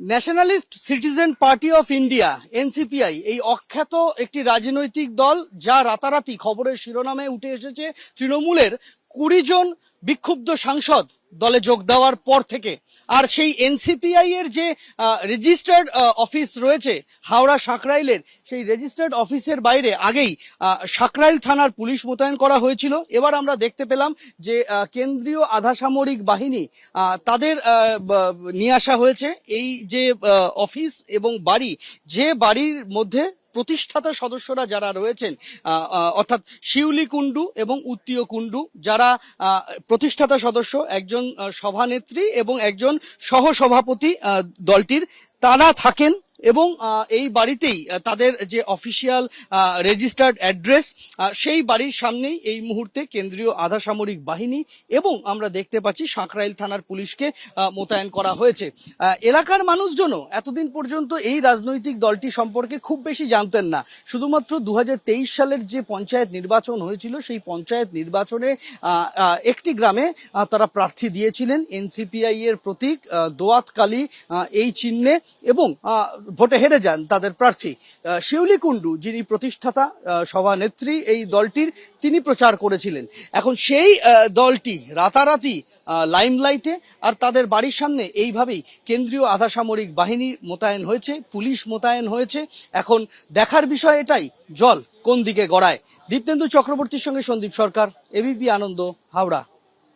Nationalist citizen party of India NCPI এই অখ্যাত একটি রাজনৈতিক দল, যা রাতারাতি খবরের শিরোনামে উঠে এসেছে তৃণমূলের 20 জন বিক্ষুব্ধ সাংসদ দলে যোগ দেওয়ার পর থেকে। আর সেই এনসিপিআই এর যে রেজিস্টার্ড অফিস রয়েছে হাওড়া সাঁকরাইলের, সেই রেজিস্টার্ড অফিসের বাইরে আগেই সাঁকরাইল থানার পুলিশ মোতায়েন করা হয়েছিল। এবার আমরা দেখতে পেলাম যে কেন্দ্রীয় আধা সামরিক বাহিনী তাদের নিয়ে আসা হয়েছে। এই যে অফিস এবং বাড়ি, যে বাড়ির মধ্যে প্রতিষ্ঠাতা সদস্যরা যারা রয়েছেন, অর্থাৎ শিউলি কুণ্ডু এবং উত্তীয় কুণ্ডু, যারা প্রতিষ্ঠাতা সদস্য, একজন সভানেত্রী এবং একজন সহসভাপতি দলটির, তারা থাকেন। এবং এই বাড়িতেই তাদের যে অফিসিয়াল রেজিস্টার্ড অ্যাড্রেস, সেই বাড়ির সামনেই এই মুহূর্তে কেন্দ্রীয় আধা সামরিক বাহিনী এবং আমরা দেখতে পাচ্ছি সাঁকরাইল থানার পুলিশকে মোতায়েন করা হয়েছে। এলাকার মানুষজনও এতদিন পর্যন্ত এই রাজনৈতিক দলটি সম্পর্কে খুব বেশি জানতেন না। শুধুমাত্র 2023 সালের যে পঞ্চায়েত নির্বাচন হয়েছিল, সেই পঞ্চায়েত নির্বাচনে একটি গ্রামে তারা প্রার্থী দিয়েছিলেন এনসিপিআই এর প্রতীক দোয়াতকালী এই চিহ্নে, এবং ভোটে হেরে যান তাদের প্রার্থী শিউলি কুণ্ডু, যিনি প্রতিষ্ঠাতা সভানেত্রী এই দলটির, তিনি প্রচার করেছিলেন। এখন সেই দলটি রাতারাতি লাইমলাইটে, আর তাদের বাড়ির সামনে এইভাবেই কেন্দ্রীয় আধা সামরিক বাহিনী মোতায়েন হয়েছে, পুলিশ মোতায়েন হয়েছে। এখন দেখার বিষয় এটাই, জল কোন দিকে গড়ায়। দীপ্তেন্দু চক্রবর্তীর সঙ্গে সন্দীপ সরকার, এবিপি আনন্দ, হাওড়া।